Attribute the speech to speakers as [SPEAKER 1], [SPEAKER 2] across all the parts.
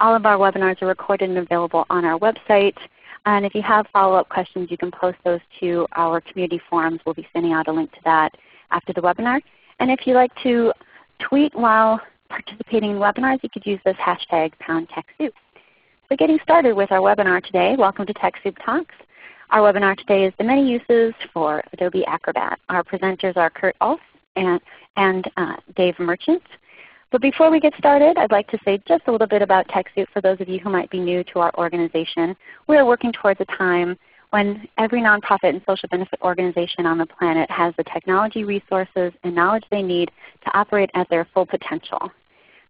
[SPEAKER 1] All of our webinars are recorded and available on our website. And if you have follow-up questions, you can post those to our community forums. We'll be sending out a link to that after the webinar. And if you like to tweet while participating in webinars, you could use this hashtag #TechSoup. So getting started with our webinar today, welcome to TechSoup Talks. Our webinar today is the many uses for Adobe Acrobat. Our presenters are Kurt Ohlfs and Dave Merchant. But before we get started, I'd like to say just a little bit about TechSoup for those of you who might be new to our organization. We are working towards a time when every nonprofit and social benefit organization on the planet has the technology, resources, and knowledge they need to operate at their full potential.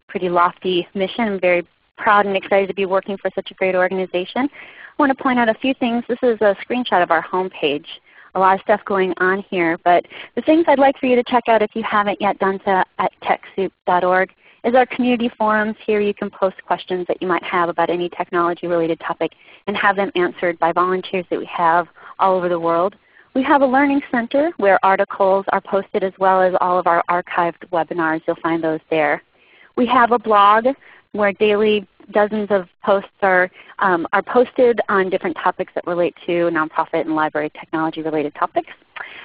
[SPEAKER 1] Pretty lofty mission. I'm very proud and excited to be working for such a great organization. I want to point out a few things. This is a screenshot of our homepage. A lot of stuff going on here, but the things I'd like for you to check out if you haven't yet done so at TechSoup.org is our community forums. Here you can post questions that you might have about any technology-related topic and have them answered by volunteers that we have all over the world. We have a learning center where articles are posted as well as all of our archived webinars. You'll find those there. We have a blog where daily dozens of posts are posted on different topics that relate to nonprofit and library technology related topics.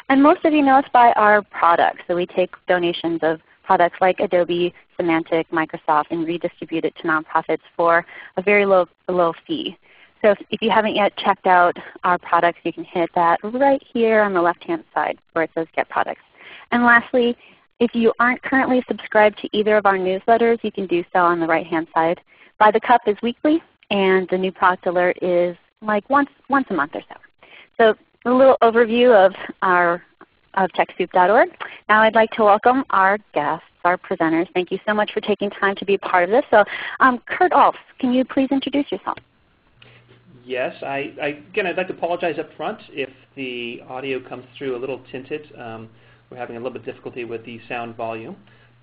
[SPEAKER 1] And most of you know us by our products. So we take donations of products like Adobe, Semantic, Microsoft, and redistribute it to nonprofits for a very low fee. So if you haven't yet checked out our products, you can hit that right here on the left-hand side where it says Get Products. And lastly, if you aren't currently subscribed to either of our newsletters, you can do so on the right-hand side. By the Cup is weekly, and the new product alert is like once a month or so. So a little overview of TechSoup.org. Now I'd like to welcome our guests, our presenters. Thank you so much for taking time to be a part of this. So Kurt Ohlfs, can you please introduce yourself?
[SPEAKER 2] Yes. Again, I'd like to apologize up front if the audio comes through a little tinted. We're having a little bit of difficulty with the sound volume.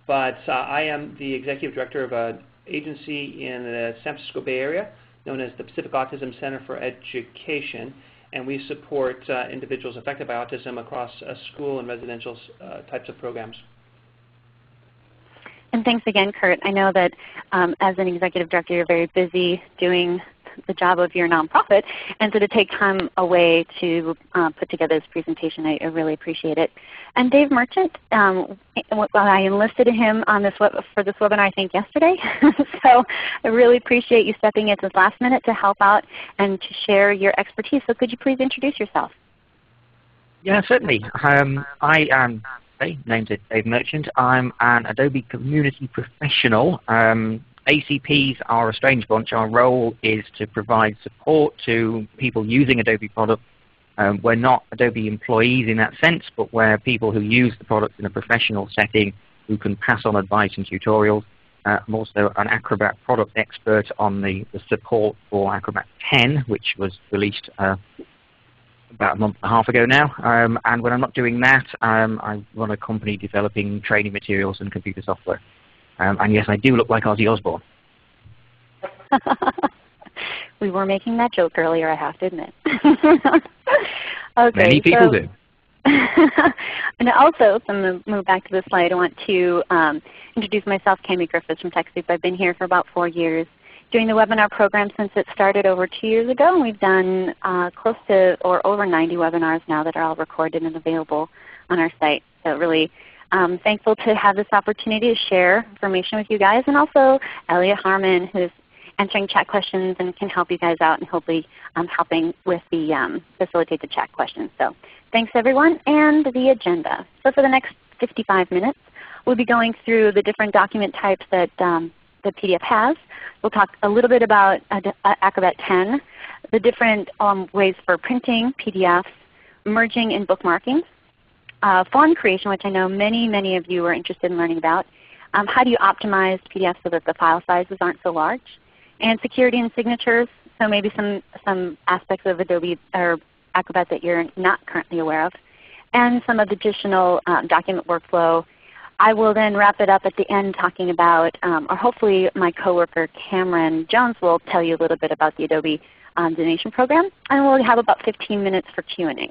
[SPEAKER 2] But I am the Executive Director of an agency in the San Francisco Bay Area known as the Pacific Autism Center for Education. And we support individuals affected by autism across school and residential types of programs.
[SPEAKER 1] And thanks again, Kurt. I know that as an Executive Director, you're very busy doing the job of your nonprofit, and so to take time away to put together this presentation, I really appreciate it. And Dave Merchant, I enlisted him on for this webinar I think yesterday, so I really appreciate you stepping in at this last minute to help out and to share your expertise. So could you please introduce yourself?
[SPEAKER 3] Yeah, certainly. I am named Dave Merchant. I'm an Adobe community professional. ACPs are a strange bunch. Our role is to provide support to people using Adobe products. We're not Adobe employees in that sense, but we're people who use the products in a professional setting who can pass on advice and tutorials. I'm also an Acrobat product expert on the support for Acrobat 10, which was released about a month and a half ago now. And when I'm not doing that, I run a company developing training materials and computer software. And yes, I do look like Ozzy Osbourne.
[SPEAKER 1] We were making that joke earlier, I have to admit. Okay,
[SPEAKER 3] many people do.
[SPEAKER 1] And also, so I'm going to move back to the slide. I want to introduce myself, Cami Griffiths from TechSoup. I've been here for about 4 years, doing the webinar program since it started over 2 years ago. And we've done close to or over 90 webinars now that are all recorded and available on our site. So really thankful to have this opportunity to share information with you guys, and also Elliot Harmon, who's answering chat questions and can help you guys out, and hopefully helping with the facilitate the chat questions. So thanks everyone, and the agenda. So for the next 55 minutes, we'll be going through the different document types that the PDF has. We'll talk a little bit about Acrobat 10, the different ways for printing PDFs, merging and bookmarking, form creation, which I know many of you are interested in learning about. How do you optimize PDFs so that the file sizes aren't so large? And security and signatures, so maybe some aspects of Adobe or Acrobat that you're not currently aware of. And some additional document workflow. I will then wrap it up at the end talking about, or hopefully my coworker Cameron Jones will tell you a little bit about the Adobe donation program. And we'll have about 15 minutes for Q&A.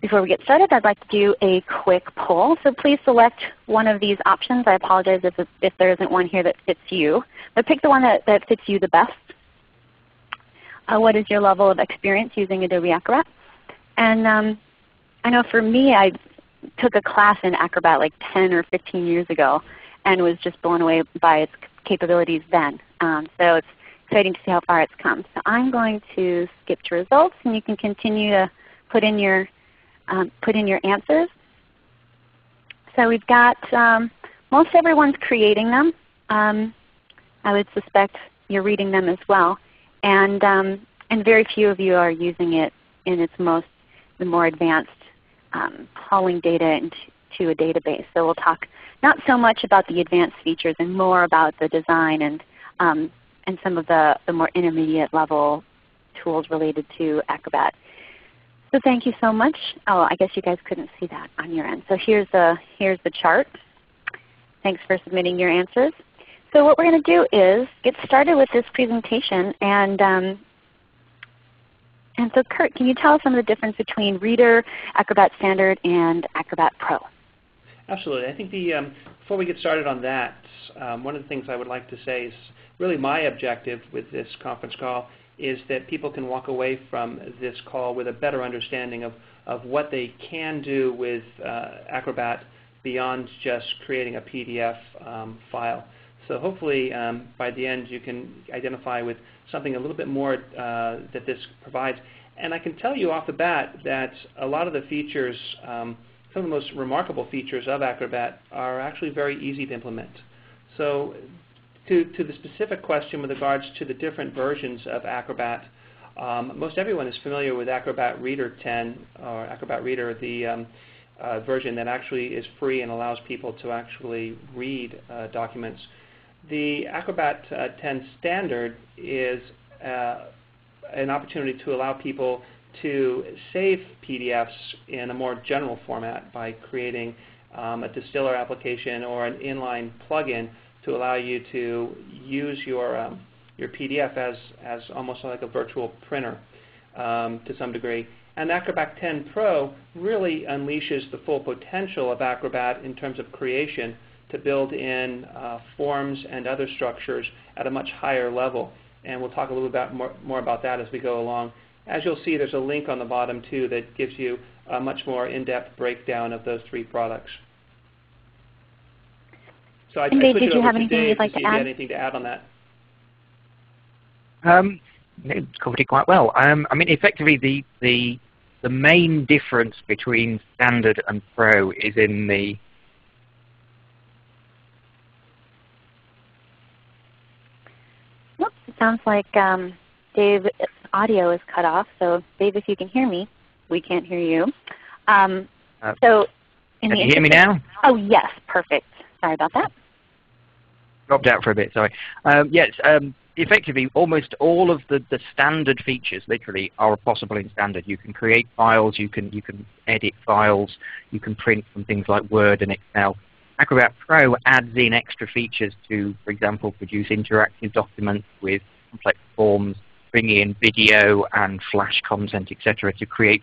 [SPEAKER 1] Before we get started, I'd like to do a quick poll. So please select one of these options. I apologize if there isn't one here that fits you. But pick the one that fits you the best. What is your level of experience using Adobe Acrobat? And I know for me, I took a class in Acrobat like 10 or 15 years ago and was just blown away by its capabilities then. So it's exciting to see how far it's come. So I'm going to skip to results, and you can continue to put in your answers. So we've got most everyone's creating them. I would suspect you're reading them as well, and very few of you are using it in its the more advanced hauling data into a database. So we'll talk not so much about the advanced features and more about the design and some of the more intermediate level tools related to Acrobat. So thank you so much. Oh, I guess you guys couldn't see that on your end. So here's the chart. Thanks for submitting your answers. So what we're going to do is get started with this presentation. And so Kurt, can you tell us some of the difference between Reader, Acrobat Standard, and Acrobat Pro?
[SPEAKER 2] Absolutely. I think before we get started on that, one of the things I would like to say is really my objective with this conference call is that people can walk away from this call with a better understanding of what they can do with Acrobat beyond just creating a PDF file. So hopefully by the end you can identify with something a little bit more that this provides. And I can tell you off the bat that a lot of the features, some of the most remarkable features of Acrobat are actually very easy to implement. So to the specific question with regards to the different versions of Acrobat, most everyone is familiar with Acrobat Reader 10, or Acrobat Reader, the version that actually is free and allows people to actually read documents. The Acrobat 10 Standard is an opportunity to allow people to save PDFs in a more general format by creating a distiller application or an inline plugin to allow you to use your PDF as almost like a virtual printer to some degree. And Acrobat 10 Pro really unleashes the full potential of Acrobat in terms of creation to build in forms and other structures at a much higher level. And we'll talk a little bit more about that as we go along. As you'll see, there's a link on the bottom too that gives you a much more in-depth breakdown of those three products. So I
[SPEAKER 1] Dave, did you have anything you'd like to add?
[SPEAKER 2] Anything to add on that?
[SPEAKER 3] No, covered it quite well. I mean, effectively, the main difference between Standard and Pro is in the
[SPEAKER 1] It sounds like Dave's audio is cut off. So Dave, if you can hear me, we can't hear you.
[SPEAKER 3] Can you hear me now?
[SPEAKER 1] Oh yes, perfect. Sorry about that.
[SPEAKER 3] Dropped out for a bit, sorry. Yes, effectively, almost all of the standard features, literally, are possible in Standard. You can create files, you can edit files, you can print from things like Word and Excel. Acrobat Pro adds in extra features to, for example, produce interactive documents with complex forms, bring in video and flash content, etc., to create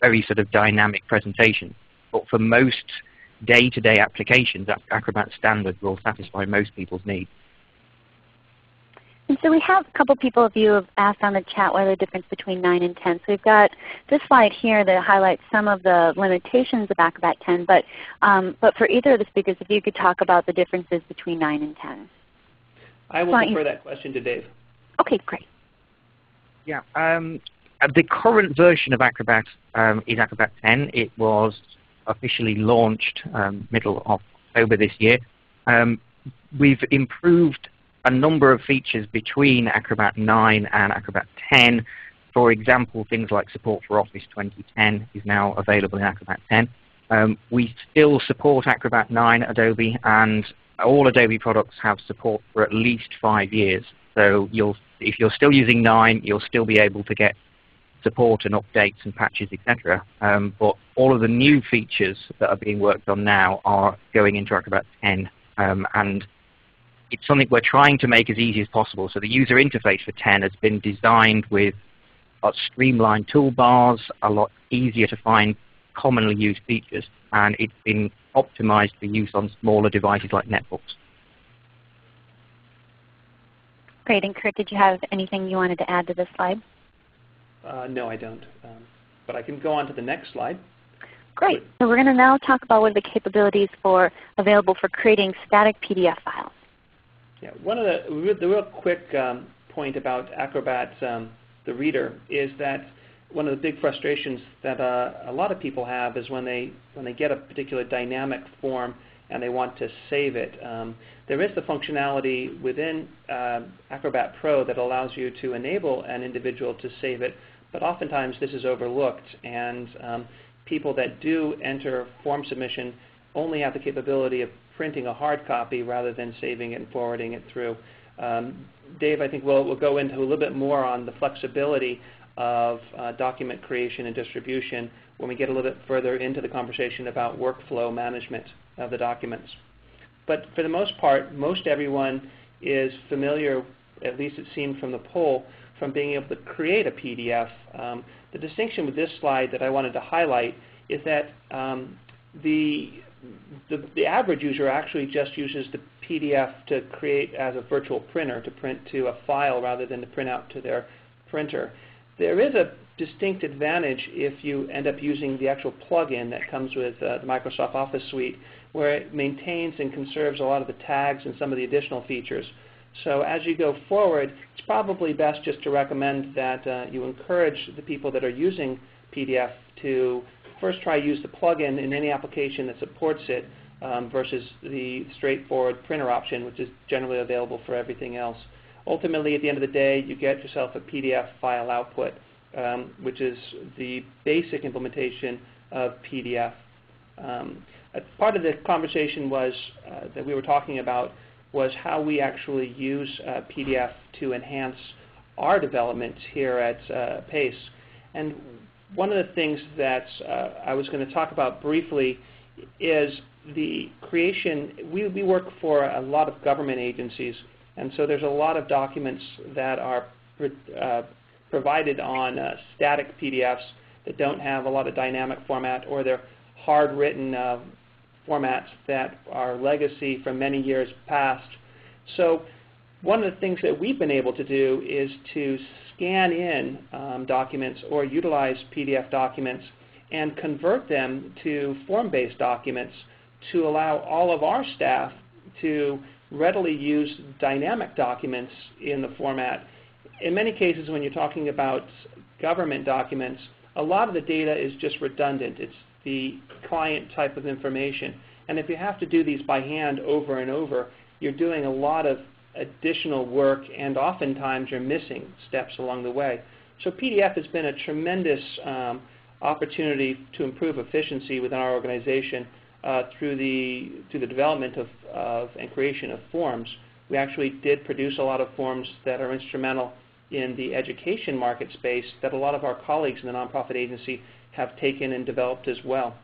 [SPEAKER 3] very sort of dynamic presentations. But for most day-to-day applications, Acrobat Standard will satisfy most people's needs.
[SPEAKER 1] And so we have a couple people of you have asked on the chat what are the difference between 9 and 10. So we've got this slide here that highlights some of the limitations of Acrobat 10. But for either of the speakers, if you could talk about the differences between 9 and 10.
[SPEAKER 2] I will defer that question to Dave.
[SPEAKER 1] Okay, great.
[SPEAKER 3] Yeah, the current version of Acrobat is Acrobat 10. It was officially launched middle of October this year. We've improved a number of features between Acrobat 9 and Acrobat 10. For example, things like support for Office 2010 is now available in Acrobat 10. We still support Acrobat 9 at Adobe, and all Adobe products have support for at least 5 years. So if you're still using 9, you'll still be able to get support and updates and patches, etc. But all of the new features that are being worked on now are going into Acrobat 10, and it's something we're trying to make as easy as possible. So the user interface for 10 has been designed with streamlined toolbars, a lot easier to find commonly used features, and it's been optimized for use on smaller devices like netbooks.
[SPEAKER 1] Great. And Kurt, did you have anything you wanted to add to this slide?
[SPEAKER 2] No, I don't. But I can go on to the next slide.
[SPEAKER 1] Great. So we're going to now talk about what are the capabilities available for creating static PDF files.
[SPEAKER 2] Yeah, one of the real quick point about Acrobat, the Reader, is that one of the big frustrations that a lot of people have is when they get a particular dynamic form and they want to save it. There is the functionality within Acrobat Pro that allows you to enable an individual to save it, but oftentimes this is overlooked, and people that do enter form submission only have the capability of printing a hard copy rather than saving it and forwarding it through. Dave, I think we'll go into a little bit more on the flexibility of document creation and distribution when we get a little bit further into the conversation about workflow management of the documents. But for the most part, most everyone is familiar, at least it seemed from the poll, from being able to create a PDF. The distinction with this slide that I wanted to highlight is that the average user actually just uses the PDF to create as a virtual printer, to print to a file rather than to print out to their printer. There is a distinct advantage if you end up using the actual plugin that comes with the Microsoft Office suite, where it maintains and conserves a lot of the tags and some of the additional features. So as you go forward, it's probably best just to recommend that you encourage the people that are using PDF to first try use the plugin in any application that supports it versus the straightforward printer option, which is generally available for everything else. Ultimately, at the end of the day, you get yourself a PDF file output, which is the basic implementation of PDF. Part of the conversation was that we were talking about was how we actually use PDF to enhance our development here at PACE. And one of the things that I was going to talk about briefly is the creation. We work for a lot of government agencies, and so there's a lot of documents that are provided on static PDFs that don't have a lot of dynamic format, or they're hard-written formats that are legacy from many years past. So one of the things that we've been able to do is to scan in documents or utilize PDF documents and convert them to form-based documents to allow all of our staff to readily use dynamic documents in the format. In many cases, when you're talking about government documents, a lot of the data is just redundant. It's the client type of information. And if you have to do these by hand over and over, you're doing a lot of additional work, and oftentimes you're missing steps along the way. So PDF has been a tremendous opportunity to improve efficiency within our organization through the development of and creation of forms. We actually did produce a lot of forms that are instrumental in the education market space that a lot of our colleagues in the nonprofit agency have taken and developed as well.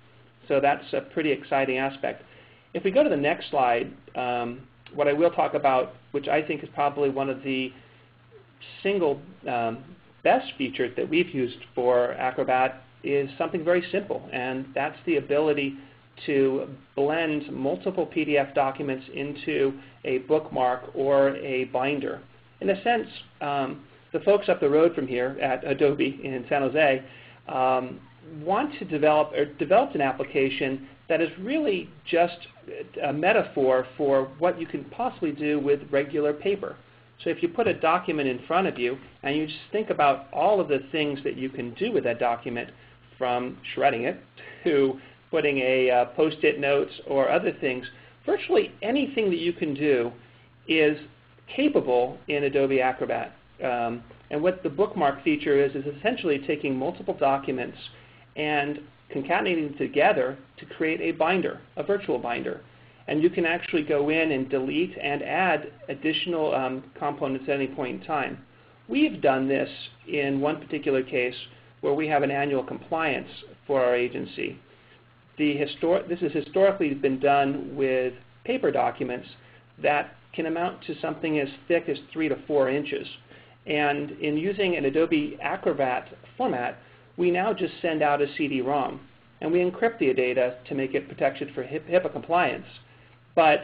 [SPEAKER 2] So that's a pretty exciting aspect. If we go to the next slide, what I will talk about, which I think is probably one of the single best features that we've used for Acrobat, is something very simple, and that's the ability to blend multiple PDF documents into a bookmark or a binder. In a sense, the folks up the road from here at Adobe in San Jose want to developed an application that is really just a metaphor for what you can possibly do with regular paper. So if you put a document in front of you and you just think about all of the things that you can do with that document, from shredding it to putting a post-it notes or other things, virtually anything that you can do is capable in Adobe Acrobat. And what the bookmark feature is essentially taking multiple documents and concatenating them together to create a binder, a virtual binder. And you can actually go in and delete and add additional components at any point in time. We've done this in one particular case where we have an annual compliance for our agency. This has historically been done with paper documents that can amount to something as thick as 3 to 4 inches. And in using an Adobe Acrobat format, we now just send out a CD-ROM. and we encrypt the data to make it protected for HIPAA compliance. But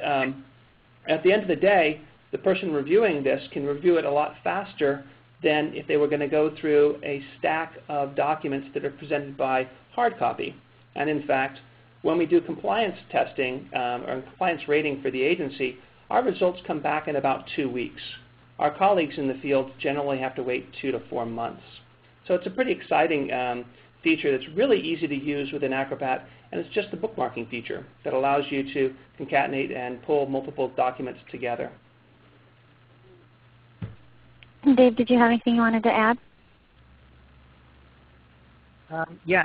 [SPEAKER 2] at the end of the day, the person reviewing this can review it a lot faster than if they were going to go through a stack of documents that are presented by hard copy. And in fact, when we do compliance testing or compliance rating for the agency, our results come back in about 2 weeks. Our colleagues in the field generally have to wait 2 to 4 months. So it's a pretty exciting feature that's really easy to use within Acrobat, and it's just the bookmarking feature that allows you to concatenate and pull multiple documents together.
[SPEAKER 1] Dave, did you have anything you wanted to add?
[SPEAKER 3] Yeah,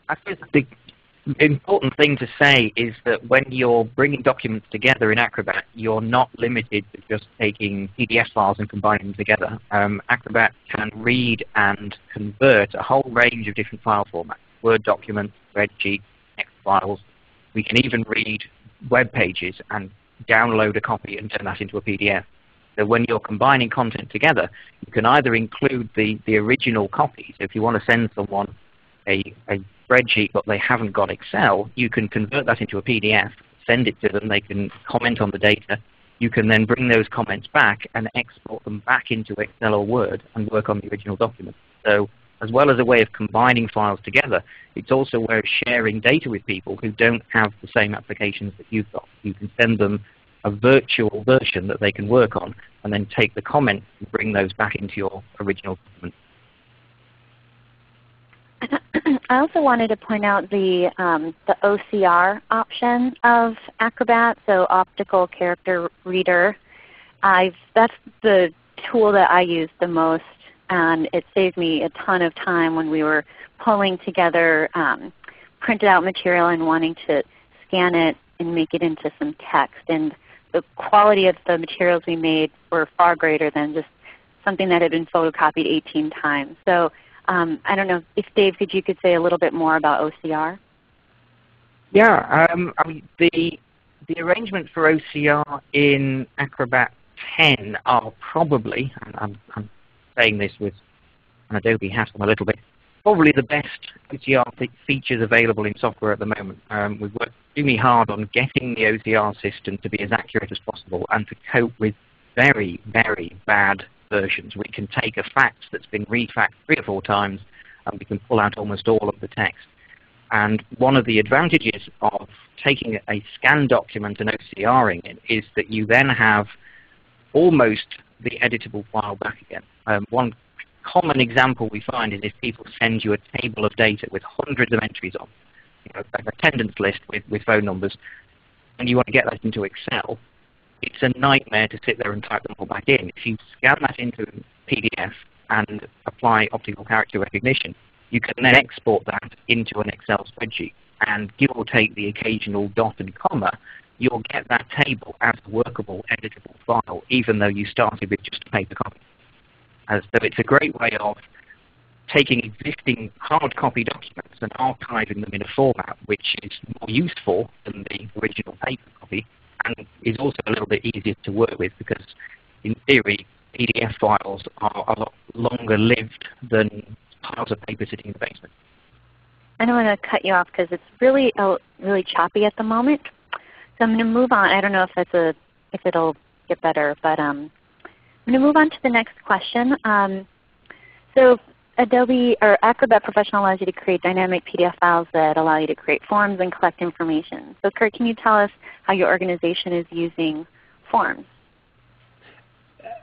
[SPEAKER 3] I suppose the important thing to say is that when you're bringing documents together in Acrobat, you're not limited to just taking PDF files and combining them together. Acrobat can read and convert a whole range of different file formats: Word documents, spreadsheets, text files. We can even read web pages and download a copy and turn that into a PDF. So when you're combining content together, you can either include the original copy. So if you want to send someone a spreadsheet but they haven't got Excel, you can convert that into a PDF, send it to them, they can comment on the data. You can then bring those comments back and export them back into Excel or Word and work on the original document. So as well as a way of combining files together, it's also a way of sharing data with people who don't have the same applications that you've got. You can send them a virtual version that they can work on and then take the comments and bring those back into your original document.
[SPEAKER 1] I also wanted to point out the OCR option of Acrobat, so Optical Character Reader. That's the tool that I use the most, and it saved me a ton of time when we were pulling together printed out material and wanting to scan it and make it into some text. And the quality of the materials we made were far greater than just something that had been photocopied 18 times. So I don't know if Dave, you could say a little bit more about OCR?
[SPEAKER 3] Yeah, I mean, the arrangement for OCR in Acrobat 10 are probably, and I'm saying this with an Adobe hat on a little bit, probably the best OCR features available in software at the moment. We've worked extremely hard on getting the OCR system to be as accurate as possible and to cope with very, very bad versions. We can take a fact that's been refaxed 3 or 4 times and we can pull out almost all of the text. And one of the advantages of taking a scanned document and OCRing it is that you then have almost the editable file back again. One common example we find is if people send you a table of data with hundreds of entries on, like an attendance list with phone numbers, and you want to get that into Excel, it's a nightmare to sit there and type them all back in. If you scan that into PDF and apply optical character recognition, you can then export that into an Excel spreadsheet. And give or take the occasional dot and comma, you'll get that table as a workable, editable file, even though you started with just a paper copy. So it's a great way of taking existing hard copy documents and archiving them in a format which is more useful than the original paper copy, and is also a little bit easier to work with because, in theory, PDF files are a lot longer lived than piles of paper sitting in the basement.
[SPEAKER 1] I don't want to cut you off because it's really choppy at the moment. So I'm going to move on. I don't know if it'll get better, but I'm going to move on to the next question. So Adobe or Acrobat Professional allows you to create dynamic PDF files that allow you to create forms and collect information. So Kurt, can you tell us how your organization is using forms?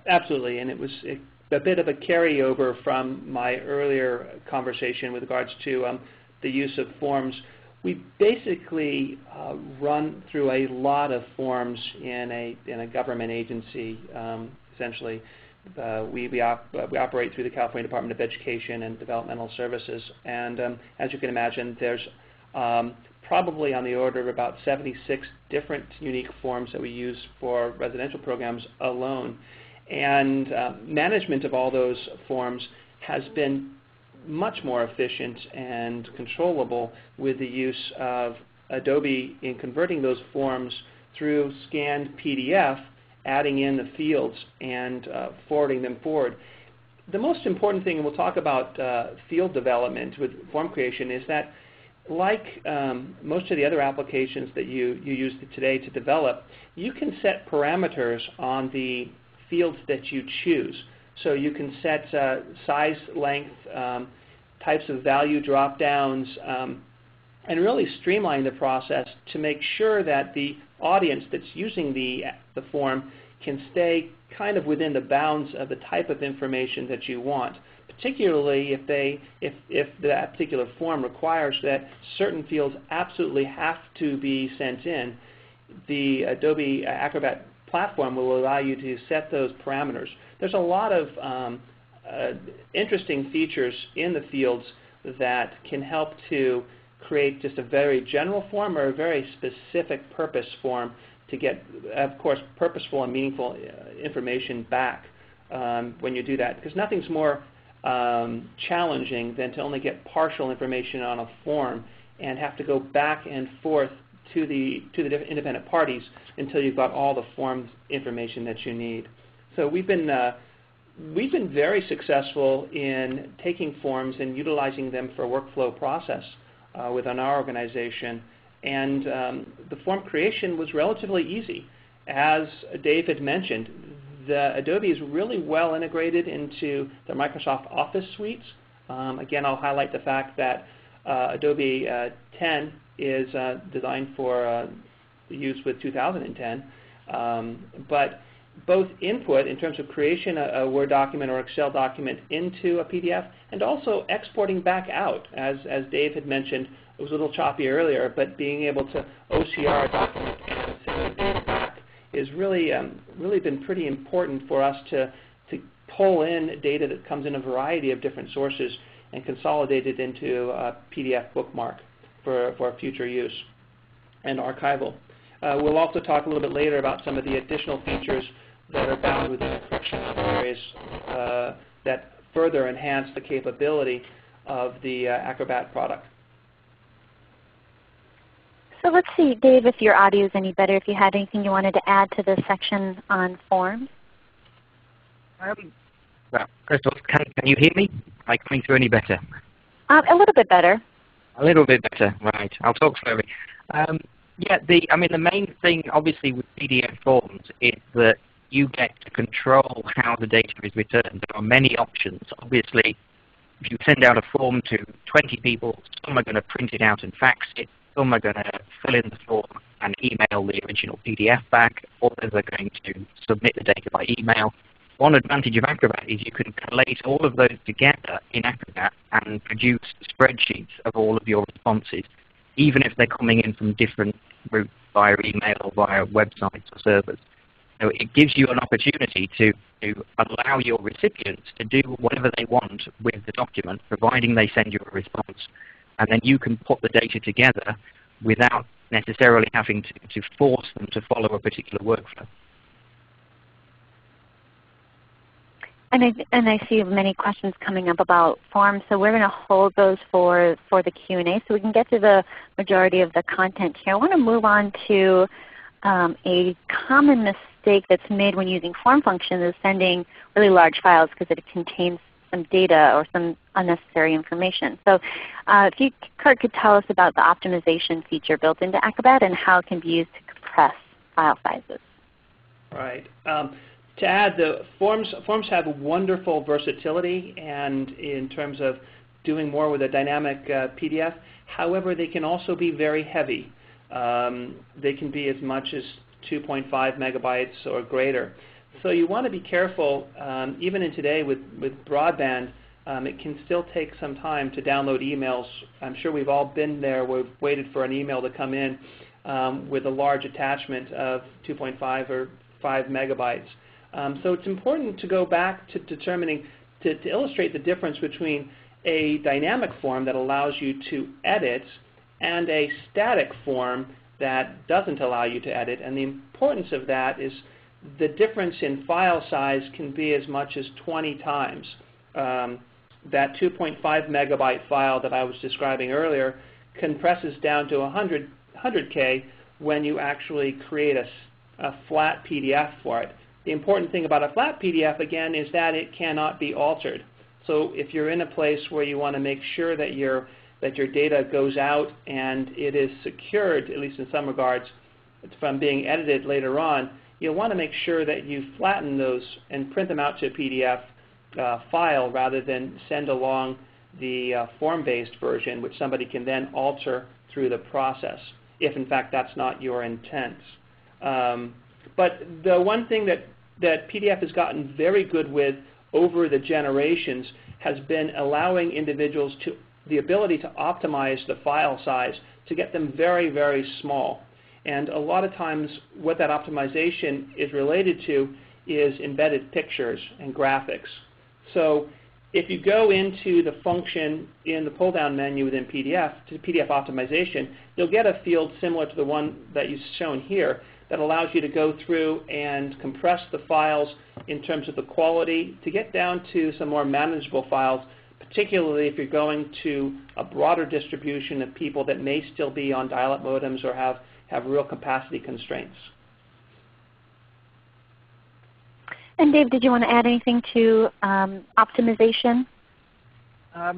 [SPEAKER 2] Absolutely, and it was a bit of a carryover from my earlier conversation with regards to the use of forms. We basically run through a lot of forms in a government agency, essentially. We operate through the California Department of Education and Developmental Services, and as you can imagine, there's probably on the order of about 76 different unique forms that we use for residential programs alone. And management of all those forms has been much more efficient and controllable with the use of Adobe in converting those forms through scanned PDF, adding in the fields, and forwarding them forward. The most important thing, and we'll talk about field development with form creation, is that like most of the other applications that you use today to develop, you can set parameters on the fields that you choose. So you can set size, length, types of value drop-downs, and really streamline the process to make sure that the audience that's using the form can stay kind of within the bounds of the type of information that you want, particularly if that particular form requires that certain fields absolutely have to be sent in. The Adobe Acrobat platform will allow you to set those parameters. There's a lot of interesting features in the fields that can help to create just a very general form or a very specific purpose form to get, of course, purposeful and meaningful information back when you do that. Because nothing's more challenging than to only get partial information on a form and have to go back and forth to the different independent parties until you've got all the form information that you need. So we've been very successful in taking forms and utilizing them for a workflow process within our organization. And the form creation was relatively easy. As Dave had mentioned, the Adobe is really well integrated into the Microsoft Office suites. Again, I'll highlight the fact that Adobe 10 is designed for use with 2010. But both input in terms of creation a Word document or Excel document into a PDF and also exporting back out. As Dave had mentioned, it was a little choppy earlier, but being able to OCR a document and send it back is really been pretty important for us to pull in data that comes in a variety of different sources and consolidate it into a PDF bookmark for future use and archival. We'll also talk a little bit later about some of the additional features that are bound within encryption and other areas that further enhance the capability of the Acrobat product.
[SPEAKER 1] So let's see, Dave, if your audio is any better, if you had anything you wanted to add to this section on forms.
[SPEAKER 3] Well, Crystal, can you hear me? Am I coming through any better?
[SPEAKER 1] A little bit better.
[SPEAKER 3] A little bit better, right. I'll talk slowly. Yeah, the main thing, obviously, with PDF forms is that you get to control how the data is returned. There are many options. Obviously, if you send out a form to 20 people, some are going to print it out and fax it. Some are going to fill in the form and email the original PDF back. Others are going to submit the data by email. One advantage of Acrobat is you can collate all of those together in Acrobat and produce spreadsheets of all of your responses, even if they're coming in from different routes via email or via websites or servers. So it gives you an opportunity to allow your recipients to do whatever they want with the document, providing they send you a response. And then you can put the data together without necessarily having to force them to follow a particular workflow.
[SPEAKER 1] And I see many questions coming up about forms, so we're going to hold those for the Q&A so we can get to the majority of the content here. I want to move on to a common mistake that's made when using form functions is sending really large files because it contains some data or some unnecessary information. So if you, Kurt, could tell us about the optimization feature built into Acrobat and how it can be used to compress file sizes.
[SPEAKER 2] Right. To add, the forms have wonderful versatility and in terms of doing more with a dynamic PDF. However, they can also be very heavy. They can be as much as 2.5 megabytes or greater. So you want to be careful, even in today with broadband, it can still take some time to download emails. I'm sure we've all been there. We've waited for an email to come in with a large attachment of 2.5 or 5 megabytes. So it's important to go back to determining, to illustrate the difference between a dynamic form that allows you to edit and a static form that doesn't allow you to edit. And the importance of that is the difference in file size can be as much as 20 times. That 2.5 megabyte file that I was describing earlier compresses down to 100K when you actually create a flat PDF for it. The important thing about a flat PDF, again, is that it cannot be altered. So if you're in a place where you want to make sure that your that your data goes out and it is secured, at least in some regards, from being edited later on, you'll want to make sure that you flatten those and print them out to a PDF file rather than send along the form-based version, which somebody can then alter through the process, if in fact that's not your intent. But the one thing that PDF has gotten very good with over the generations has been allowing individuals the ability to optimize the file size to get them very, very small. And a lot of times what that optimization is related to is embedded pictures and graphics. So if you go into the function in the pull-down menu within PDF, to PDF optimization, you'll get a field similar to the one that you've shown here that allows you to go through and compress the files in terms of the quality to get down to some more manageable files, particularly if you're going to a broader distribution of people that may still be on dial-up modems or have real capacity constraints.
[SPEAKER 1] And Dave, did you want to add anything to optimization?
[SPEAKER 3] I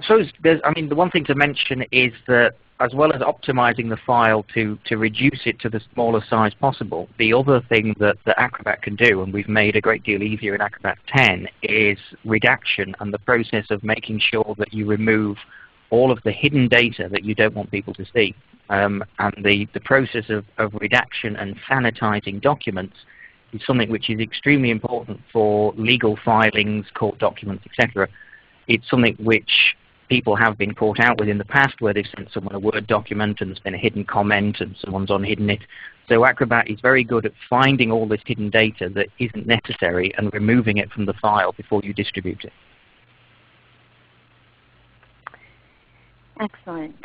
[SPEAKER 3] suppose the one thing to mention is that as well as optimizing the file to reduce it to the smallest size possible, the other thing that Acrobat can do, and we've made a great deal easier in Acrobat 10, is redaction and the process of making sure that you remove all of the hidden data that you don't want people to see. And the process of redaction and sanitizing documents is something which is extremely important for legal filings, court documents, etc. It's something which people have been caught out with in the past, where they've sent someone a Word document and there's been a hidden comment and someone's unhidden it. So Acrobat is very good at finding all this hidden data that isn't necessary and removing it from the file before you distribute it.
[SPEAKER 1] Excellent.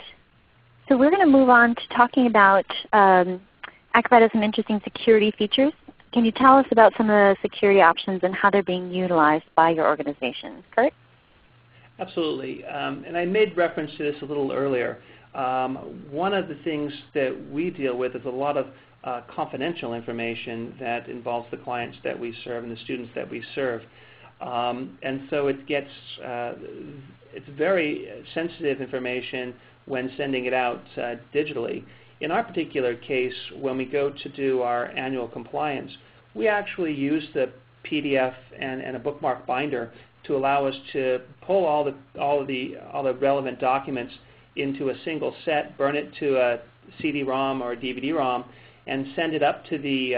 [SPEAKER 1] So we're going to move on to talking about Acrobat has some interesting security features. Can you tell us about some of the security options and how they're being utilized by your organization? Kurt?
[SPEAKER 2] Absolutely. And I made reference to this a little earlier. One of the things that we deal with is a lot of confidential information that involves the clients that we serve and the students that we serve. And so it gets, it's very sensitive information when sending it out digitally. In our particular case, when we go to do our annual compliance, we actually use the PDF and a bookmark binder to allow us to pull all the relevant documents into a single set, burn it to a CD-ROM or a DVD-ROM, and send it up to the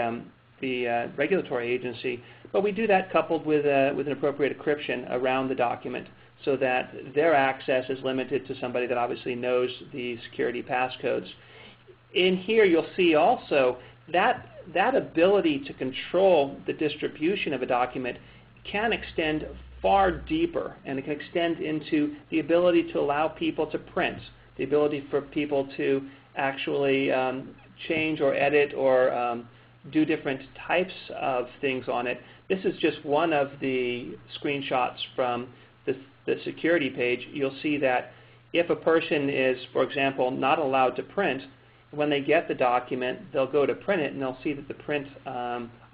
[SPEAKER 2] regulatory agency. But we do that coupled with an appropriate encryption around the document so that their access is limited to somebody that obviously knows the security passcodes. In here you'll see also that ability to control the distribution of a document can extend far deeper, and it can extend into the ability to allow people to print, the ability for people to actually change or edit or do different types of things on it. This is just one of the screenshots from the security page. You'll see that if a person is, for example, not allowed to print, when they get the document, they'll go to print it and they'll see that the print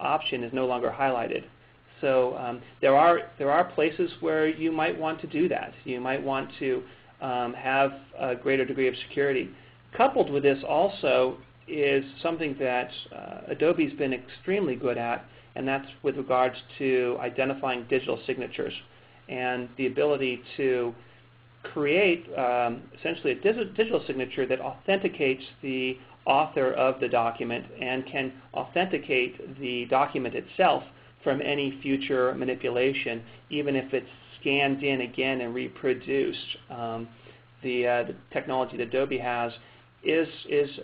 [SPEAKER 2] option is no longer highlighted. So there are places where you might want to do that. You might want to have a greater degree of security. Coupled with this also is something that Adobe's been extremely good at, and that's with regards to identifying digital signatures and the ability to create essentially a digital signature that authenticates the author of the document and can authenticate the document itself from any future manipulation, even if it's scanned in again and reproduced. The technology that Adobe has is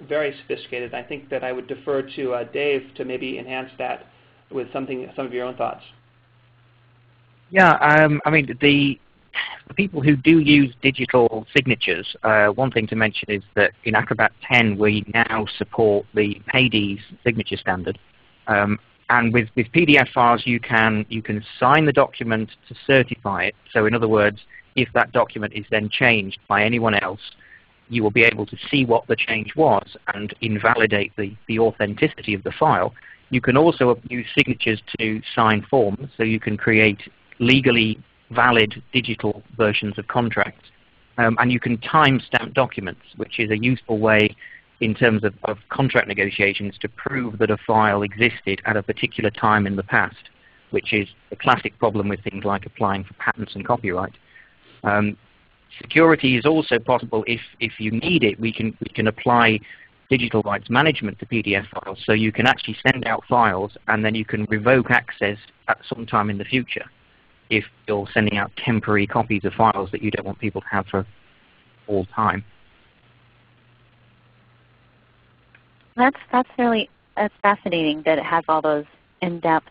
[SPEAKER 2] very sophisticated. I think that I would defer to Dave to maybe enhance that with some of your own thoughts.
[SPEAKER 3] Yeah, I mean, the people who do use digital signatures, one thing to mention is that in Acrobat 10 we now support the Hades signature standard. And with PDF files you can sign the document to certify it. So in other words, if that document is then changed by anyone else, you will be able to see what the change was and invalidate the authenticity of the file. You can also use signatures to sign forms, so you can create legally valid digital versions of contracts. And you can timestamp documents, which is a useful way in terms of contract negotiations to prove that a file existed at a particular time in the past, which is a classic problem with things like applying for patents and copyright. Security is also possible if you need it. We can apply digital rights management to PDF files, so you can actually send out files and then you can revoke access at some time in the future if you're sending out temporary copies of files that you don't want people to have for all time.
[SPEAKER 1] That's fascinating that it has all those in-depth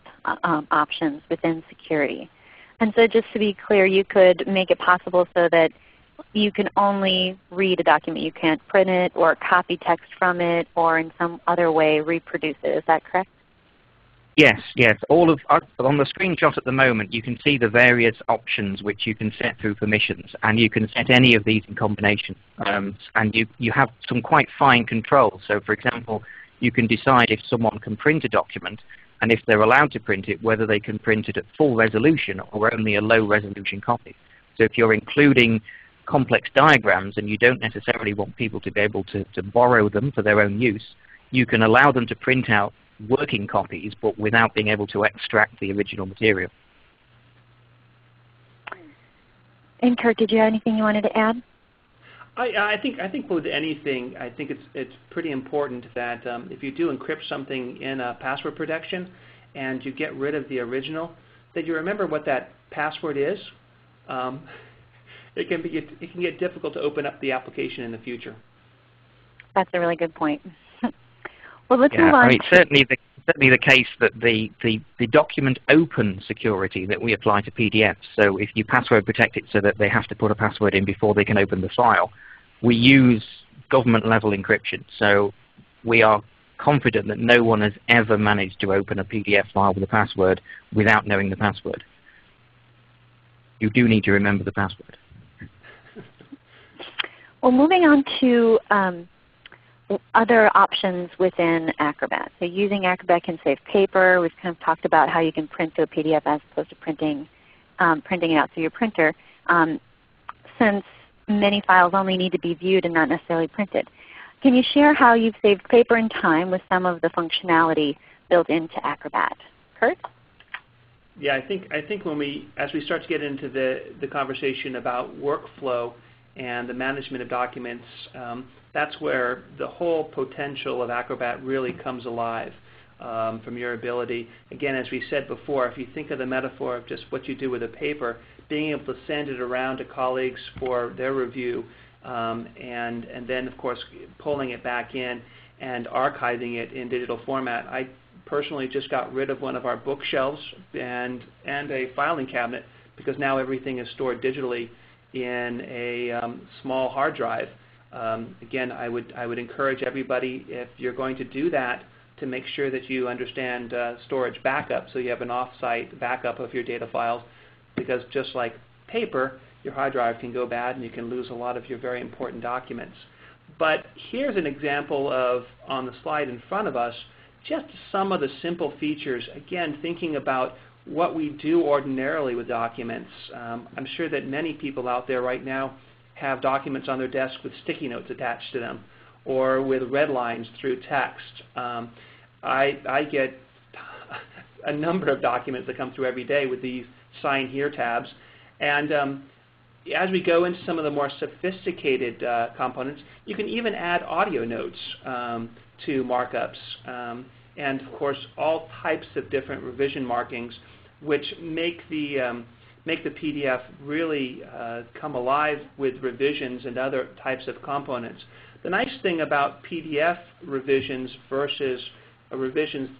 [SPEAKER 1] options within security. And so just to be clear, you could make it possible so that you can only read a document. You can't print it or copy text from it or in some other way reproduce it. Is that correct?
[SPEAKER 3] Yes, yes. On the screenshot at the moment, you can see the various options which you can set through permissions, and you can set any of these in combination. And you have some quite fine controls. So, for example, you can decide if someone can print a document, and if they're allowed to print it, whether they can print it at full resolution or only a low resolution copy. So if you're including complex diagrams and you don't necessarily want people to be able to borrow them for their own use, you can allow them to print out working copies, but without being able to extract the original material.
[SPEAKER 1] And Kurt, did you have anything you wanted to add?
[SPEAKER 2] I think with anything, I think it's pretty important that if you do encrypt something in a password protection and you get rid of the original, that you remember what that password is. It can get difficult to open up the application in the future.
[SPEAKER 1] That's a really good point. Well, let's move on.
[SPEAKER 3] It's certainly the case that the document open security that we apply to PDFs, so if you password protect it so that they have to put a password in before they can open the file, we use government level encryption. So we are confident that no one has ever managed to open a PDF file with a password without knowing the password. You do need to remember the password.
[SPEAKER 1] Well, moving on to other options within Acrobat. So using Acrobat can save paper. We've kind of talked about how you can print to a PDF as opposed to printing it out through your printer, since many files only need to be viewed and not necessarily printed. Can you share how you've saved paper and time with some of the functionality built into Acrobat? Kurt?
[SPEAKER 2] Yeah, I think as we start to get into the conversation about workflow and the management of documents, that's where the whole potential of Acrobat really comes alive from your ability. Again, as we said before, if you think of the metaphor of just what you do with a paper, being able to send it around to colleagues for their review, and then, of course, pulling it back in and archiving it in digital format. I personally just got rid of one of our bookshelves and a filing cabinet because now everything is stored digitally in a small hard drive. Again, I would encourage everybody, if you're going to do that, to make sure that you understand storage backup, so you have an off-site backup of your data files, because just like paper, your hard drive can go bad and you can lose a lot of your very important documents. But here's an example of, on the slide in front of us, just some of the simple features, again, thinking about what we do ordinarily with documents. I'm sure that many people out there right now have documents on their desk with sticky notes attached to them or with red lines through text. I get a number of documents that come through every day with these Sign Here tabs. And as we go into some of the more sophisticated components, you can even add audio notes to markups. And of course, all types of different revision markings, which make the PDF really come alive with revisions and other types of components. The nice thing about PDF revisions versus a revisions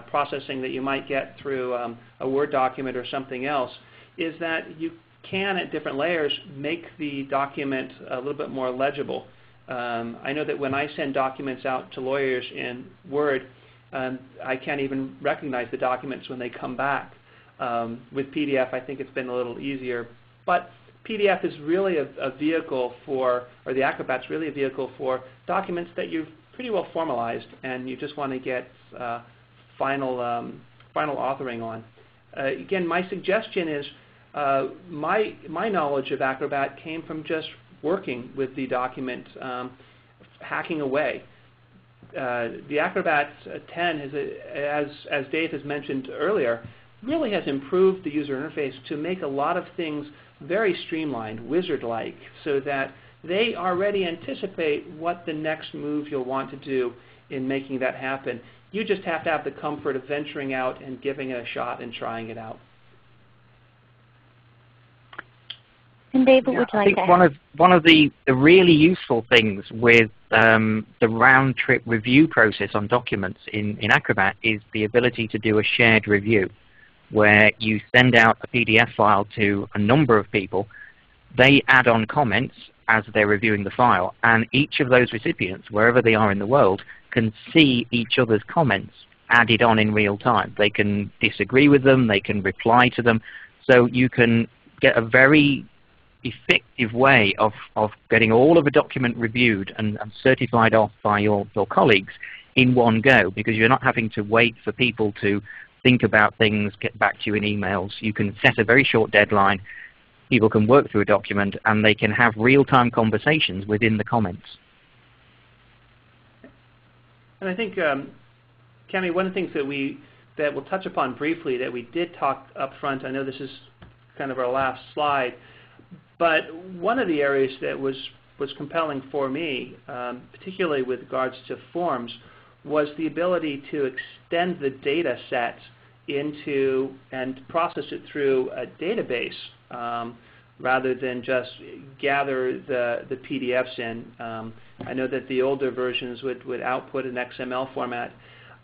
[SPEAKER 2] processing that you might get through a Word document or something else is that you can, at different layers, make the document a little bit more legible. I know that when I send documents out to lawyers in Word, I can't even recognize the documents when they come back. With PDF, I think it's been a little easier. But PDF is really a vehicle for, or the Acrobat's really a vehicle for documents that you've pretty well formalized and you just want to get final authoring on. Again, my suggestion is my knowledge of Acrobat came from just working with the document, hacking away. The Acrobat 10, as Dave has mentioned earlier, really has improved the user interface to make a lot of things very streamlined, wizard-like, so that they already anticipate what the next move you'll want to do in making that happen. You just have to have the comfort of venturing out and giving it a shot and trying it out.
[SPEAKER 1] And Dave, what would you like to add?
[SPEAKER 3] One of the really useful things with the round-trip review process on documents in Acrobat is the ability to do a shared review, where you send out a PDF file to a number of people. They add on comments as they're reviewing the file, and each of those recipients, wherever they are in the world, can see each other's comments added on in real time. They can disagree with them, they can reply to them, so you can get a very effective way of getting all of a document reviewed and certified off by your colleagues in one go, because you're not having to wait for people to think about things, get back to you in emails. You can set a very short deadline. People can work through a document and they can have real-time conversations within the comments.
[SPEAKER 2] And I think, Cami, one of the things that we'll touch upon briefly that we did talk up front, I know this is kind of our last slide, but one of the areas that was compelling for me, particularly with regards to forms, was the ability to extend the data set into and process it through a database rather than just gather the PDFs in. I know that the older versions would output an XML format.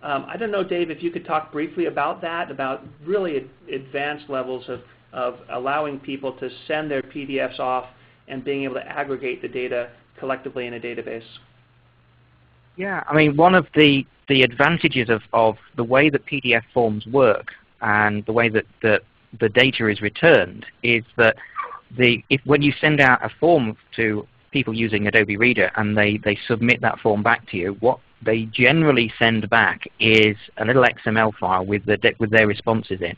[SPEAKER 2] I don't know, Dave, if you could talk briefly about that, about really advanced levels of allowing people to send their PDFs off and being able to aggregate the data collectively in a database.
[SPEAKER 3] Yeah, I mean, one of the advantages of the way that PDF forms work and the way that the data is returned is that when you send out a form to people using Adobe Reader and they submit that form back to you, what they generally send back is a little XML file with their responses in.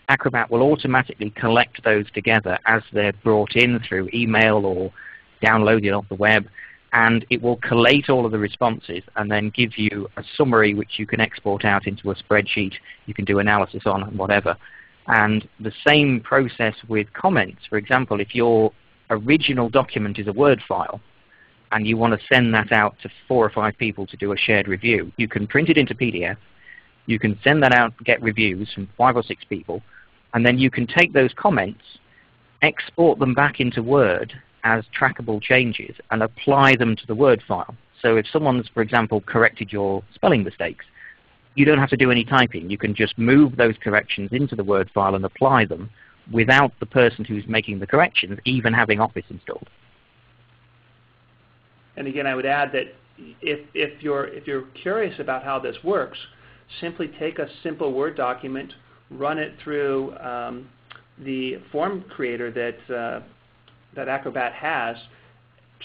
[SPEAKER 3] Acrobat will automatically collect those together as they're brought in through email or downloaded off the web, and it will collate all of the responses and then give you a summary which you can export out into a spreadsheet. You can do analysis on and whatever. And the same process with comments. For example, if your original document is a Word file and you want to send that out to 4 or 5 people to do a shared review, you can print it into PDF, you can send that out, get reviews from 5 or 6 people, and then you can take those comments, export them back into Word as trackable changes and apply them to the Word file. So if someone's, for example, corrected your spelling mistakes, you don't have to do any typing. You can just move those corrections into the Word file and apply them without the person who's making the corrections even having Office installed.
[SPEAKER 2] And again, I would add that if you're curious about how this works, simply take a simple Word document, run it through the form creator that Acrobat has,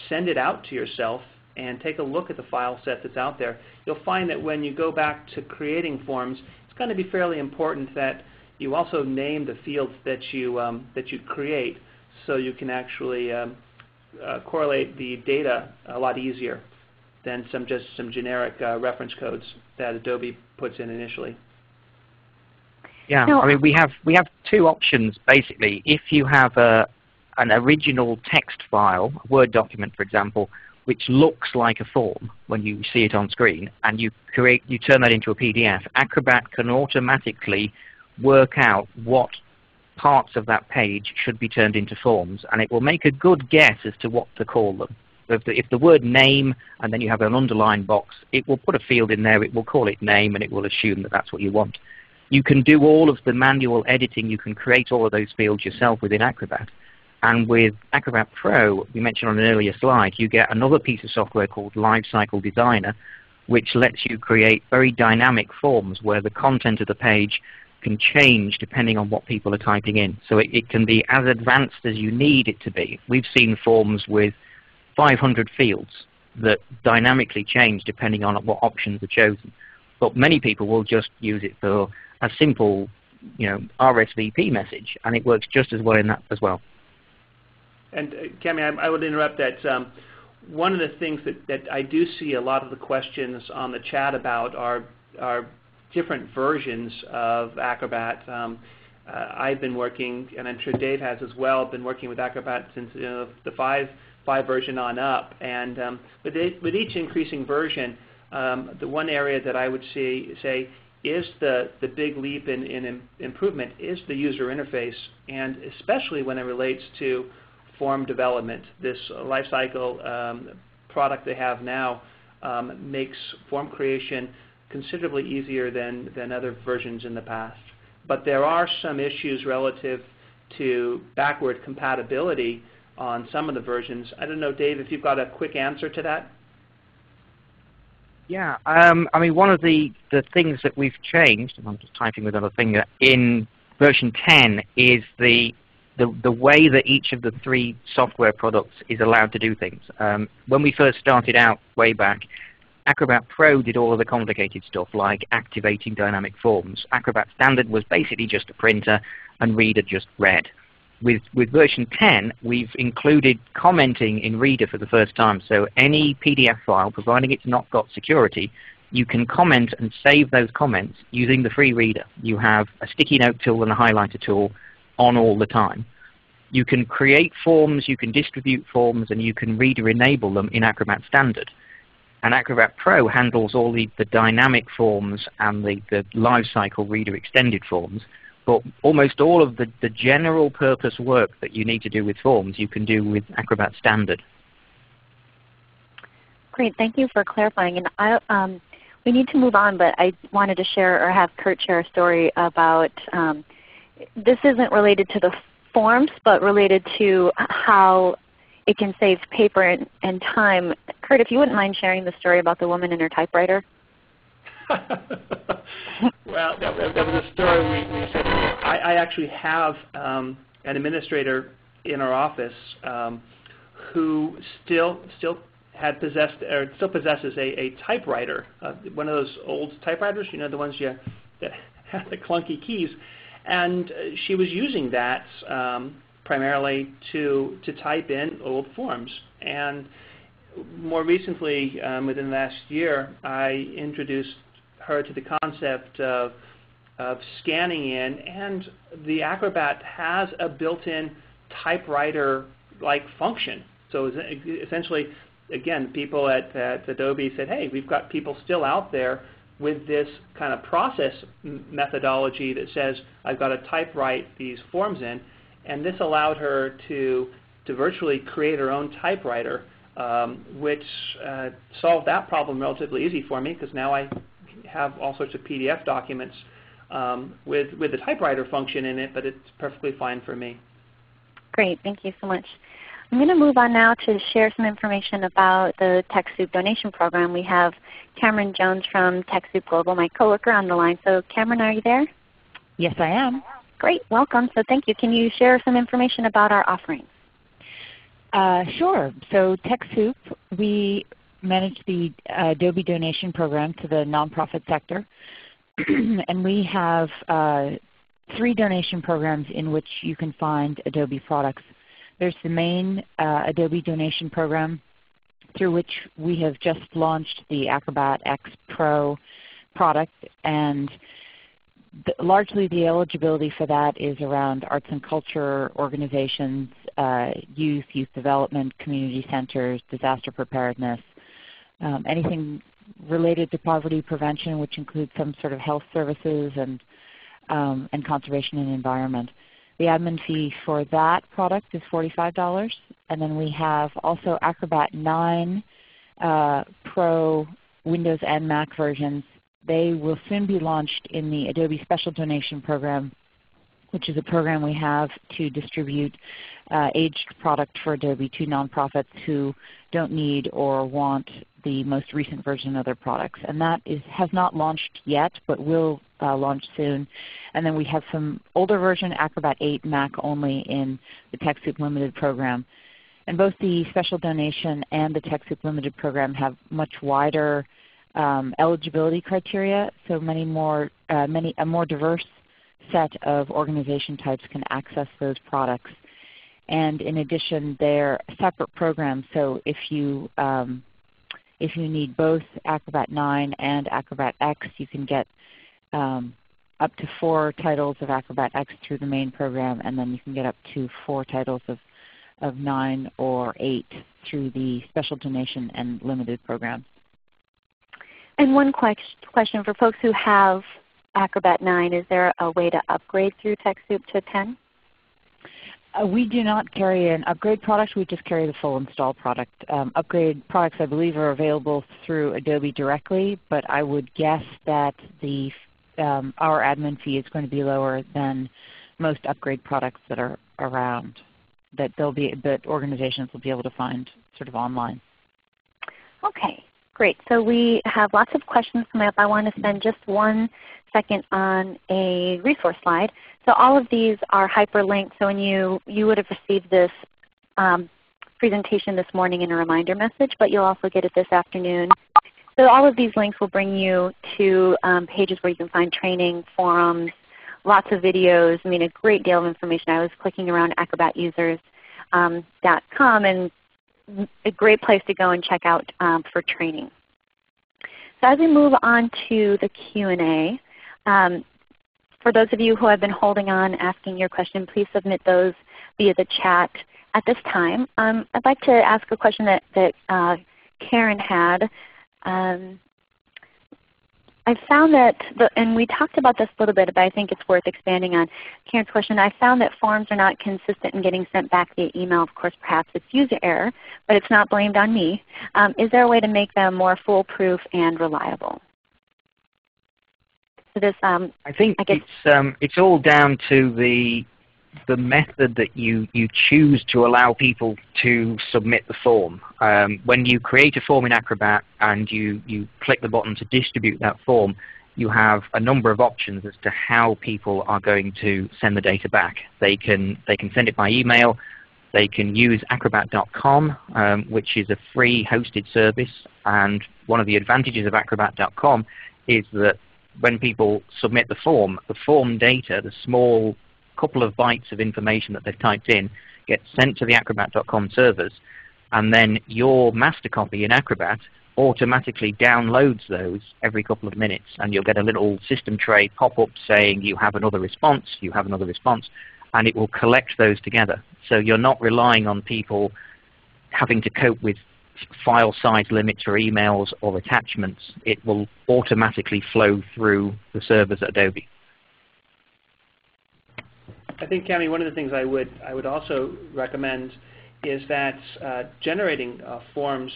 [SPEAKER 2] send it out to yourself, and take a look at the file set that's out there. You'll find that when you go back to creating forms, it's going to be fairly important that you also name the fields that you create, so you can actually correlate the data a lot easier than just some generic reference codes that Adobe puts in initially.
[SPEAKER 3] Yeah, I mean, we have 2 options basically. If you have an original text file, a Word document, for example, which looks like a form when you see it on screen, and you turn that into a PDF, Acrobat can automatically work out what parts of that page should be turned into forms, and it will make a good guess as to what to call them. So if the word name and then you have an underlined box, it will put a field in there, it will call it name, and it will assume that that's what you want. You can do all of the manual editing, you can create all of those fields yourself within Acrobat. And with Acrobat Pro, we mentioned on an earlier slide, you get another piece of software called Lifecycle Designer, which lets you create very dynamic forms where the content of the page can change depending on what people are typing in. So it can be as advanced as you need it to be. We've seen forms with 500 fields that dynamically change depending on what options are chosen. But many people will just use it for a simple RSVP message, and it works just as well in that as well.
[SPEAKER 2] And Cami, I would interrupt that. One of the things that I do see a lot of the questions on the chat about are different versions of Acrobat. I've been working, and I'm sure Dave has as well, been working with Acrobat since the 5 version on up. And with each increasing version, the one area that I would say is the big leap in improvement is the user interface, and especially when it relates to form development. This lifecycle product they have now makes form creation considerably easier than other versions in the past. But there are some issues relative to backward compatibility on some of the versions. I don't know, Dave, if you've got a quick answer to that?
[SPEAKER 3] Yeah, I mean, one of the things that we've changed, and I'm just typing with another finger, in version 10 is the way that each of the 3 software products is allowed to do things. When we first started out way back, Acrobat Pro did all of the complicated stuff like activating dynamic forms. Acrobat Standard was basically just a printer, and Reader just read. With version 10, we've included commenting in Reader for the first time. So any PDF file, providing it's not got security, you can comment and save those comments using the free Reader. You have a sticky note tool and a highlighter tool on all the time. You can create forms, you can distribute forms, and you can Reader enable them in Acrobat Standard. And Acrobat Pro handles all the dynamic forms and the lifecycle Reader extended forms. But almost all of the general purpose work that you need to do with forms, you can do with Acrobat Standard.
[SPEAKER 1] Great, thank you for clarifying. And we need to move on, but I wanted to share or have Kurt share a story about, this isn't related to the forms, but related to how it can save paper and time. Kurt, if you wouldn't mind sharing the story about the woman and her typewriter.
[SPEAKER 2] Well, that was a story we said. I actually have an administrator in our office who still possesses a typewriter, one of those old typewriters, you know, the ones that have the clunky keys, and she was using that primarily to type in old forms. And more recently, within the last year, I introduced her to the concept of scanning in, and the Acrobat has a built-in typewriter-like function. So essentially, again, people at Adobe said, hey, we've got people still out there with this kind of process methodology that says, I've got to typewrite these forms in, and this allowed her to virtually create her own typewriter, which solved that problem relatively easy for me, because now I have all sorts of PDF documents with the typewriter function in it, but it's perfectly fine for me.
[SPEAKER 1] Great, thank you so much. I'm going to move on now to share some information about the TechSoup donation program. We have Cameron Jones from TechSoup Global, my coworker, on the line. So Cameron, are you there?
[SPEAKER 4] Yes, I am.
[SPEAKER 1] Great, welcome. So thank you. Can you share some information about our offerings?
[SPEAKER 4] Sure. So TechSoup, we manage the Adobe donation program to the nonprofit sector. And we have 3 donation programs in which you can find Adobe products. There's the main Adobe donation program, through which we have just launched the Acrobat X Pro product, and largely the eligibility for that is around arts and culture organizations, youth development, community centers, disaster preparedness, anything related to poverty prevention, which includes some sort of health services and conservation and environment. The admin fee for that product is $45. And then we have also Acrobat 9 Pro Windows and Mac versions. They will soon be launched in the Adobe Special Donation Program, which is a program we have to distribute aged product for Adobe to nonprofits who don't need or want the most recent version of their products. And that has not launched yet, but will launch soon. And then we have some older version, Acrobat 8 Mac only, in the TechSoup Limited program. And both the Special Donation and the TechSoup Limited program have much wider eligibility criteria, so a more diverse set of organization types can access those products. And in addition, they're separate programs. So if you need both Acrobat 9 and Acrobat X, you can get up to 4 titles of Acrobat X through the main program, and then you can get up to 4 titles of 9 or 8 through the special donation and limited programs.
[SPEAKER 1] And one question for folks who have Acrobat 9, is there a way to upgrade through TechSoup to 10?
[SPEAKER 4] We do not carry an upgrade product. We just carry the full install product. Upgrade products, I believe, are available through Adobe directly, but I would guess that our admin fee is going to be lower than most upgrade products that are around, that organizations will be able to find sort of online.
[SPEAKER 1] Okay, great. So we have lots of questions coming up. I want to spend just 1 second on a resource slide. So all of these are hyperlinked. So when you would have received this presentation this morning in a reminder message, but you'll also get it this afternoon. So all of these links will bring you to pages where you can find training, forums, lots of videos. I mean, a great deal of information. I was clicking around acrobatusers.com, and a great place to go and check out for training. So as we move on to the Q&A, for those of you who have been holding on asking your question, please submit those via the chat at this time. I'd like to ask a question that Karen had. I found that, and we talked about this a little bit, but I think it's worth expanding on Karen's question. I found that forms are not consistent in getting sent back via email. Of course, perhaps it's user error, but it's not blamed on me. Is there a way to make them more foolproof and reliable? So this, I think
[SPEAKER 3] it's all down to the method that you choose to allow people to submit the form. When you create a form in Acrobat and you click the button to distribute that form, you have a number of options as to how people are going to send the data back. They can send it by email. They can use Acrobat.com, which is a free hosted service. And one of the advantages of Acrobat.com is that when people submit the form data, the small couple of bytes of information that they've typed in, gets sent to the Acrobat.com servers, and then your master copy in Acrobat automatically downloads those every couple of minutes, and you'll get a little system tray pop up saying you have another response, you have another response, and it will collect those together. So you're not relying on people having to cope with file size limits for emails or attachments. It will automatically flow through the servers at Adobe.
[SPEAKER 2] I think, Cami, one of the things I would also recommend is that generating forms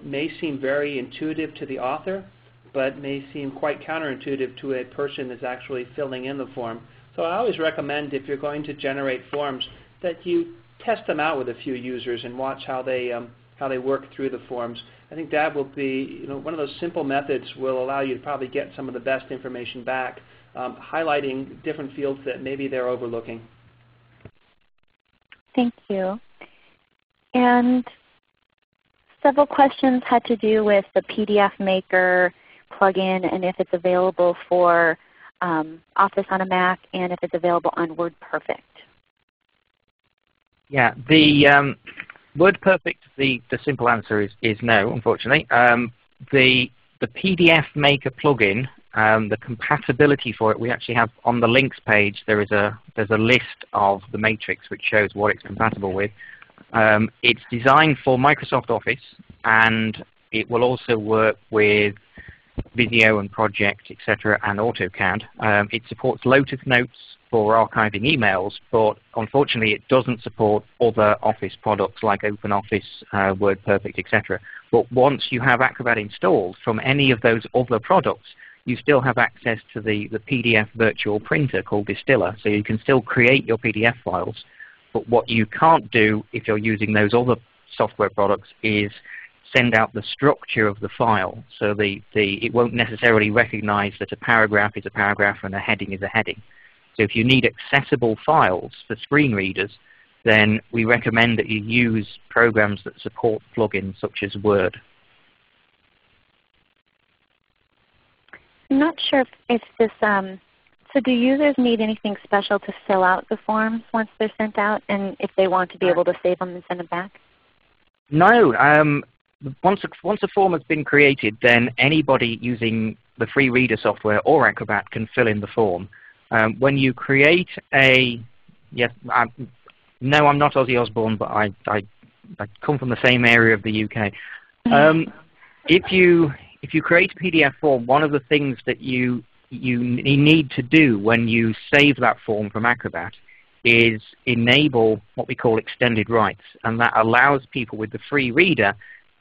[SPEAKER 2] may seem very intuitive to the author, but may seem quite counterintuitive to a person that's actually filling in the form. So I always recommend, if you're going to generate forms, that you test them out with a few users and watch how they work through the forms. I think that will be, one of those simple methods will allow you to probably get some of the best information back, highlighting different fields that maybe they're overlooking.
[SPEAKER 1] Thank you. And several questions had to do with the PDF Maker plugin and if it's available for Office on a Mac and if it's available on WordPerfect.
[SPEAKER 3] Yeah, the WordPerfect, the simple answer is no, unfortunately. The PDF Maker plugin, the compatibility for it, we actually have on the links page. There's a list of the matrix which shows what it's compatible with. It's designed for Microsoft Office, and it will also work with Visio and Project, etc., and AutoCAD. It supports Lotus Notes for archiving emails, but unfortunately it doesn't support other Office products like OpenOffice, WordPerfect, etc. But once you have Acrobat installed from any of those other products, you still have access to the PDF virtual printer called Distiller, so you can still create your PDF files. But what you can't do if you're using those other software products is send out the structure of the file. So it won't necessarily recognize that a paragraph is a paragraph and a heading is a heading. So if you need accessible files for screen readers, then we recommend that you use programs that support plugins such as Word.
[SPEAKER 1] I'm not sure if this So do users need anything special to fill out the forms once they're sent out, and if they want to be able to save them and send them back?
[SPEAKER 3] No. Once a form has been created, then anybody using the free Reader software or Acrobat can fill in the form. When you create a, yes, no, I'm not Ozzy Osbourne, but I come from the same area of the UK. If you create a PDF form, one of the things that you need to do when you save that form from Acrobat is enable what we call extended rights, and that allows people with the free Reader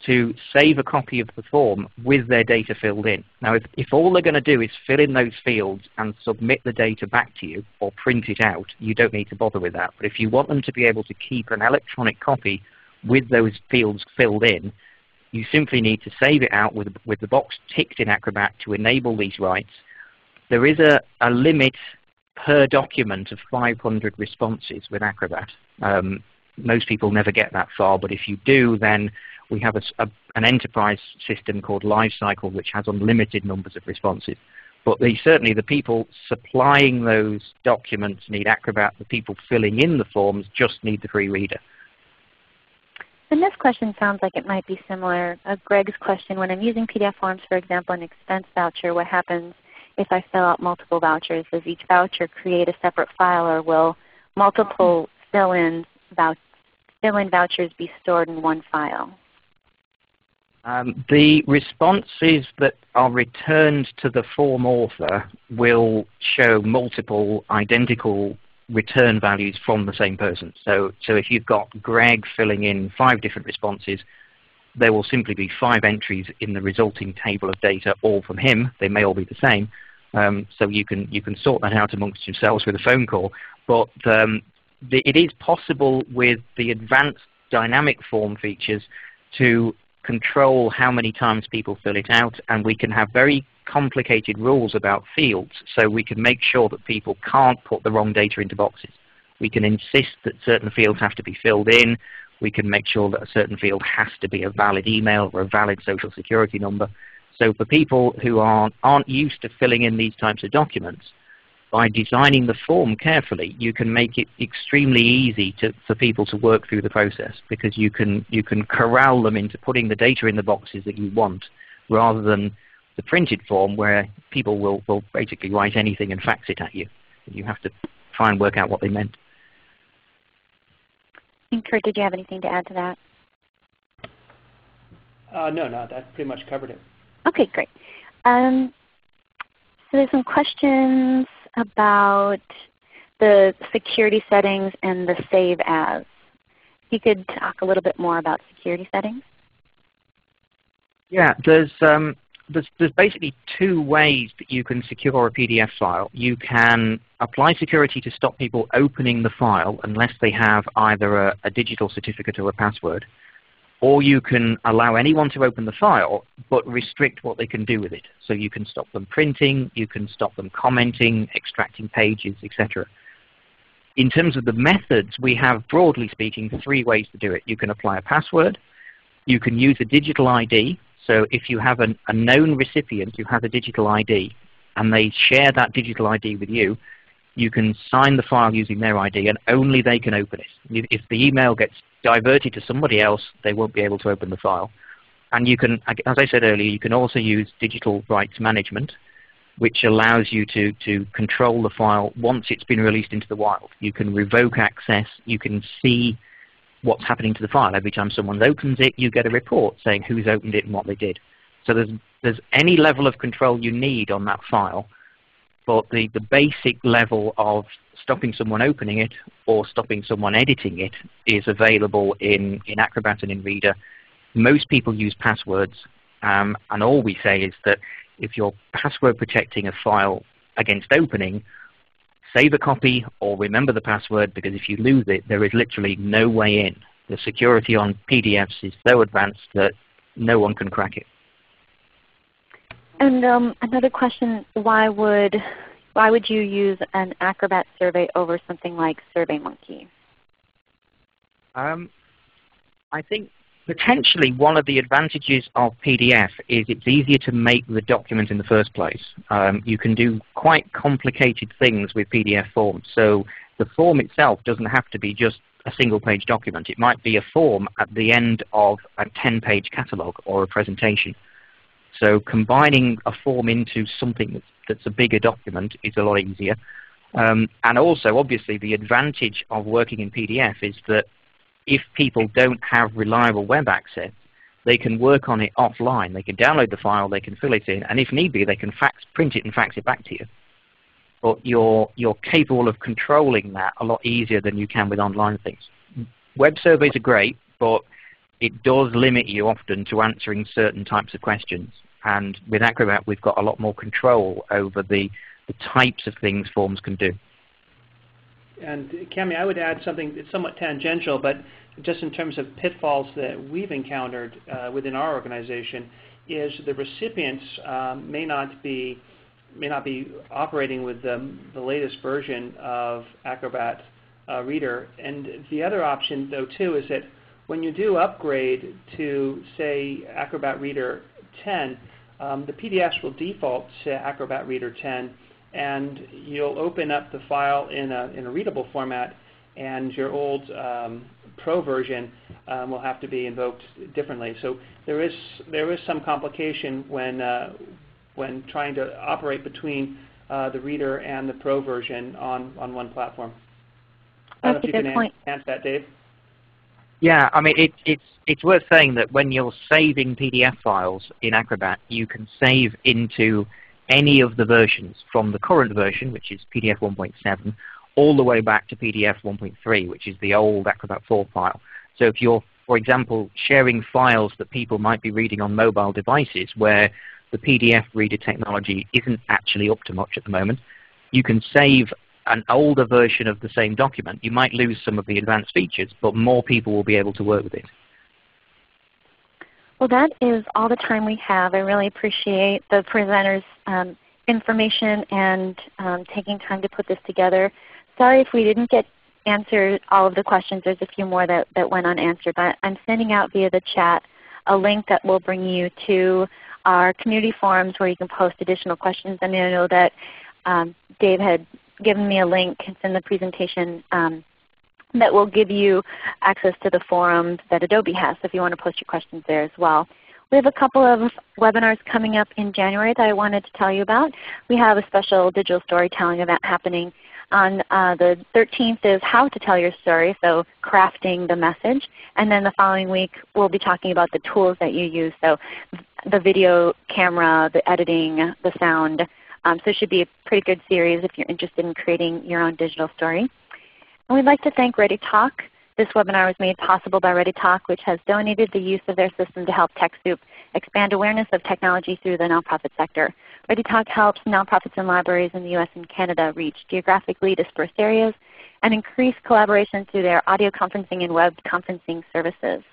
[SPEAKER 3] to save a copy of the form with their data filled in. Now, if all they're going to do is fill in those fields and submit the data back to you or print it out, you don't need to bother with that. But if you want them to be able to keep an electronic copy with those fields filled in, you simply need to save it out with the box ticked in Acrobat to enable these rights. There is a limit per document of 500 responses with Acrobat. Most people never get that far, but if you do, then we have an enterprise system called Lifecycle, which has unlimited numbers of responses. But certainly the people supplying those documents need Acrobat. The people filling in the forms just need the free Reader.
[SPEAKER 1] And this question sounds like it might be similar. Greg's question, when I'm using PDF forms, for example, an expense voucher, what happens if I fill out multiple vouchers? Does each voucher create a separate file, or will multiple fill-in vouchers be stored in one file?
[SPEAKER 3] The responses that are returned to the form author will show multiple identical return values from the same person. So if you've got Greg filling in 5 different responses, there will simply be 5 entries in the resulting table of data, all from him. They may all be the same. So you can sort that out amongst yourselves with a phone call. But it is possible with the advanced dynamic form features to control how many times people fill it out, and we can have very complicated rules about fields, so we can make sure that people can't put the wrong data into boxes. We can insist that certain fields have to be filled in. We can make sure that a certain field has to be a valid email or a valid social security number. So for people who aren't used to filling in these types of documents, by designing the form carefully, you can make it extremely easy for people to work through the process, because you can corral them into putting the data in the boxes that you want, rather than the printed form where people will basically write anything and fax it at you. You have to try and work out what they meant.
[SPEAKER 1] And Kurt, did you have anything to add to that?
[SPEAKER 2] No, that pretty much covered it.
[SPEAKER 1] Okay, great. So there's some questions about the security settings and the save as. If you could talk a little bit more about security settings.
[SPEAKER 3] Yeah, there's basically 2 ways that you can secure a PDF file. You can apply security to stop people opening the file unless they have either a digital certificate or a password. Or you can allow anyone to open the file, but restrict what they can do with it. So you can stop them printing, you can stop them commenting, extracting pages, etc. In terms of the methods, we have, broadly speaking, 3 ways to do it. You can apply a password. You can use a digital ID. So if you have a known recipient who has a digital ID and they share that digital ID with you, you can sign the file using their ID and only they can open it. If the email gets diverted to somebody else, they won't be able to open the file. And you can, as I said earlier, you can also use digital rights management, which allows you to control the file once it's been released into the wild. You can revoke access. You can see what's happening to the file. Every time someone opens it, you get a report saying who's opened it and what they did. So there's any level of control you need on that file, but the basic level of stopping someone opening it or stopping someone editing it is available in Acrobat and in Reader. Most people use passwords, and all we say is that if you're password protecting a file against opening, save a copy or remember the password, because if you lose it, there is literally no way in. The security on PDFs is so advanced that no one can crack it. And
[SPEAKER 1] another question, why would you use an Acrobat survey over something like SurveyMonkey?
[SPEAKER 3] I think Potentially one of the advantages of PDF is it's easier to make the document in the first place. You can do quite complicated things with PDF forms. So the form itself doesn't have to be just a single-page document. It might be a form at the end of a 10-page catalog or a presentation. So combining a form into something that's a bigger document is a lot easier. And also, obviously, the advantage of working in PDF is that if people don't have reliable web access, they can work on it offline. They can download the file, they can fill it in, and if need be, they can print it and fax it back to you. But you're capable of controlling that a lot easier than you can with online things. Web surveys are great, but it does limit you often to answering certain types of questions. And with Acrobat, we've got a lot more control over the types of things forms can do.
[SPEAKER 2] And Cami, I would add something that's somewhat tangential, but just in terms of pitfalls that we've encountered within our organization, is the recipients may not be operating with the latest version of Acrobat Reader. And the other option, though, too, is that when you do upgrade to, say, Acrobat Reader 10, the PDFs will default to Acrobat Reader 10, and you'll open up the file in a readable format, and your old Pro version will have to be invoked differently. So there is some complication when trying to operate between the Reader and the Pro version on one platform. I don't know if you can answer that, Dave.
[SPEAKER 3] Yeah, I mean, it's worth saying that when you're saving PDF files in Acrobat, you can save into any of the versions from the current version, which is PDF 1.7, all the way back to PDF 1.3, which is the old Acrobat 4 file. So if you're, for example, sharing files that people might be reading on mobile devices where the PDF reader technology isn't actually up to much at the moment, you can save an older version of the same document. You might lose some of the advanced features, but more people will be able to work with it.
[SPEAKER 1] Well, that is all the time we have. I really appreciate the presenters' information and taking time to put this together. Sorry if we didn't get answered all of the questions. There's a few more that went unanswered, but I'm sending out via the chat a link that will bring you to our community forums where you can post additional questions. I mean, I know that Dave had given me a link in the presentation that will give you access to the forums that Adobe has, so if you want to post your questions there as well. We have a couple of webinars coming up in January that I wanted to tell you about. We have a special digital storytelling event happening on the 13th is how to tell your story, so crafting the message. And then the following week we'll be talking about the tools that you use, so the video camera, the editing, the sound. So it should be a pretty good series if you're interested in creating your own digital story. And we'd like to thank ReadyTalk. This webinar was made possible by ReadyTalk, which has donated the use of their system to help TechSoup expand awareness of technology through the nonprofit sector. ReadyTalk helps nonprofits and libraries in the US and Canada reach geographically dispersed areas and increase collaboration through their audio conferencing and web conferencing services.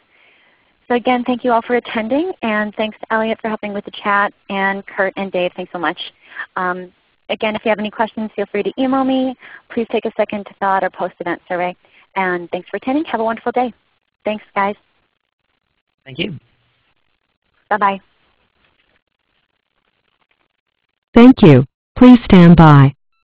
[SPEAKER 1] So again, thank you all for attending, and thanks to Elliot for helping with the chat, and Kurt and Dave, thanks so much. Again, if you have any questions, feel free to email me. Please take a second to fill out our post-event survey. And thanks for attending. Have a wonderful day. Thanks, guys.
[SPEAKER 3] Thank you.
[SPEAKER 1] Bye-bye.
[SPEAKER 5] Thank you. Please stand by.